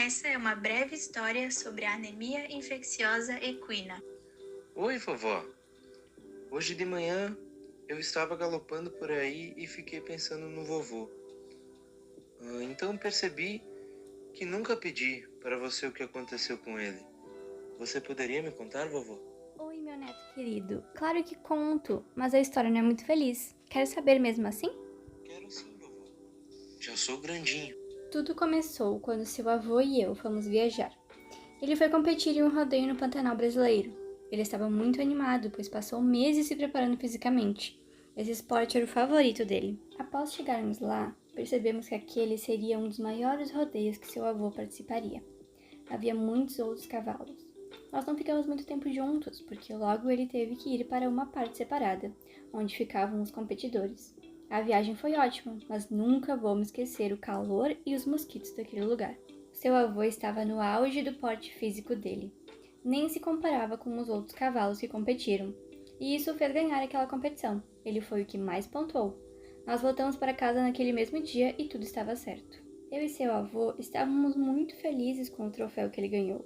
Essa é uma breve história sobre a anemia infecciosa equina. Oi, vovó. Hoje de manhã eu estava galopando por aí e fiquei pensando no vovô. Então percebi que nunca pedi para você o que aconteceu com ele. Você poderia me contar, vovô? Oi, meu neto querido. Claro que conto, mas a história não é muito feliz. Quer saber mesmo assim? Quero sim, vovô. Já sou grandinho. Tudo começou quando seu avô e eu fomos viajar. Ele foi competir em um rodeio no Pantanal brasileiro. Ele estava muito animado, pois passou meses se preparando fisicamente. Esse esporte era o favorito dele. Após chegarmos lá, percebemos que aquele seria um dos maiores rodeios que seu avô participaria. Havia muitos outros cavalos. Nós não ficamos muito tempo juntos, porque logo ele teve que ir para uma parte separada, onde ficavam os competidores. A viagem foi ótima, mas nunca vou me esquecer o calor e os mosquitos daquele lugar. Seu avô estava no auge do porte físico dele. Nem se comparava com os outros cavalos que competiram, e isso o fez ganhar aquela competição. Ele foi o que mais pontuou. Nós voltamos para casa naquele mesmo dia e tudo estava certo. Eu e seu avô estávamos muito felizes com o troféu que ele ganhou,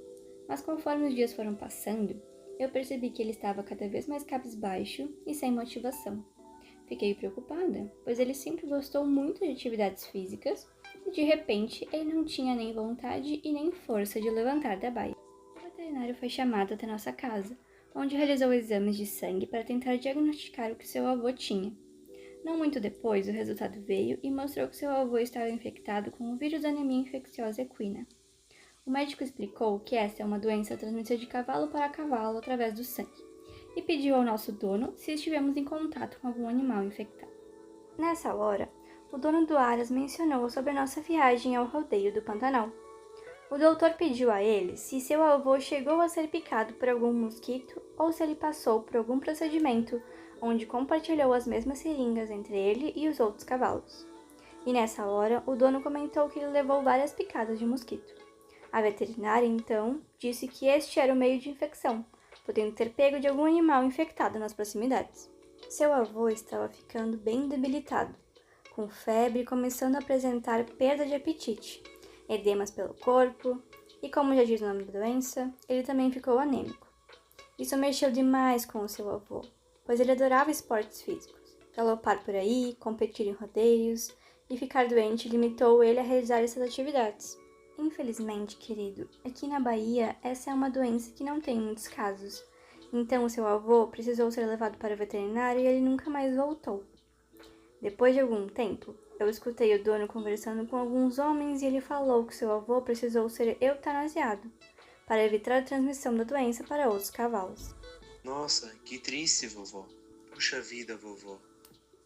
mas conforme os dias foram passando, eu percebi que ele estava cada vez mais cabisbaixo e sem motivação. Fiquei preocupada, pois ele sempre gostou muito de atividades físicas e de repente ele não tinha nem vontade e nem força de levantar da baia. O veterinário foi chamado até nossa casa, onde realizou exames de sangue para tentar diagnosticar o que seu avô tinha. Não muito depois, o resultado veio e mostrou que seu avô estava infectado com o vírus da anemia infecciosa equina. O médico explicou que essa é uma doença transmitida de cavalo para cavalo através do sangue e pediu ao nosso dono se estivemos em contato com algum animal infectado. Nessa hora, o dono do Aras mencionou sobre nossa viagem ao rodeio do Pantanal. O doutor pediu a ele se seu avô chegou a ser picado por algum mosquito ou se ele passou por algum procedimento onde compartilhou as mesmas seringas entre ele e os outros cavalos. E nessa hora, o dono comentou que ele levou várias picadas de mosquito. A veterinária, então, disse que este era o meio de infecção, podendo ter pego de algum animal infectado nas proximidades. Seu avô estava ficando bem debilitado, com febre e começando a apresentar perda de apetite, edemas pelo corpo, e como já diz o nome da doença, ele também ficou anêmico. Isso mexeu demais com o seu avô, pois ele adorava esportes físicos. Galopar por aí, competir em rodeios e ficar doente limitou ele a realizar essas atividades. Infelizmente, querido, aqui na Bahia essa é uma doença que não tem muitos casos. Então o seu avô precisou ser levado para o veterinário e ele nunca mais voltou. Depois de algum tempo, eu escutei o dono conversando com alguns homens e ele falou que seu avô precisou ser eutanasiado para evitar a transmissão da doença para outros cavalos. Nossa, que triste, vovó. Puxa vida, vovó.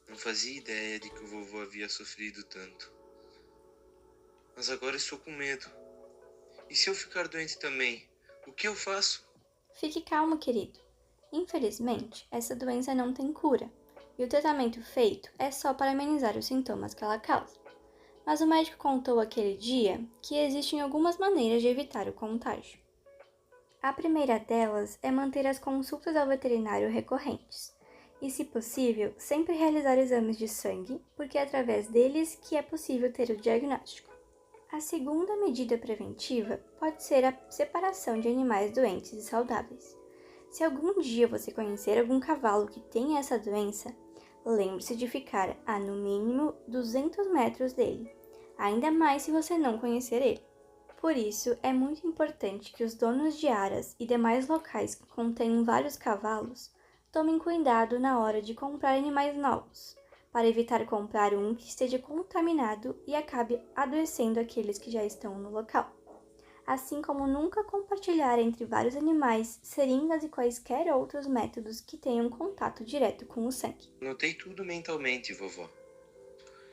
Não fazia ideia de que o vovô havia sofrido tanto. Mas agora estou com medo. E se eu ficar doente também? O que eu faço? Fique calmo, querido. Infelizmente, essa doença não tem cura, e o tratamento feito é só para amenizar os sintomas que ela causa. Mas o médico contou aquele dia que existem algumas maneiras de evitar o contágio. A primeira delas é manter as consultas ao veterinário recorrentes, e, se possível, sempre realizar exames de sangue, porque é através deles que é possível ter o diagnóstico. A segunda medida preventiva pode ser a separação de animais doentes e saudáveis. Se algum dia você conhecer algum cavalo que tenha essa doença, lembre-se de ficar a no mínimo 200 metros dele, ainda mais se você não conhecer ele. Por isso, é muito importante que os donos de aras e demais locais que contenham vários cavalos tomem cuidado na hora de comprar animais novos, para evitar comprar um que esteja contaminado e acabe adoecendo aqueles que já estão no local. Assim como nunca compartilhar entre vários animais seringas e quaisquer outros métodos que tenham contato direto com o sangue. Notei tudo mentalmente, vovó.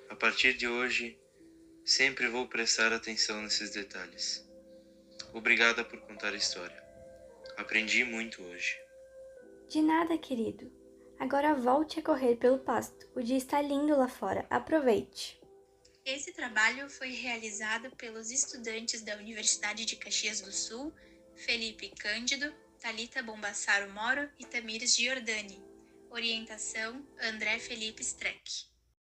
A partir de hoje, sempre vou prestar atenção nesses detalhes. Obrigada por contar a história. Aprendi muito hoje. De nada, querido. Agora volte a correr pelo pasto. O dia está lindo lá fora. Aproveite! Esse trabalho foi realizado pelos estudantes da Universidade de Caxias do Sul, Felipe Cândido, Thalita Bombassaro Moro e Tamires Giordani. Orientação: André Felipe Streck.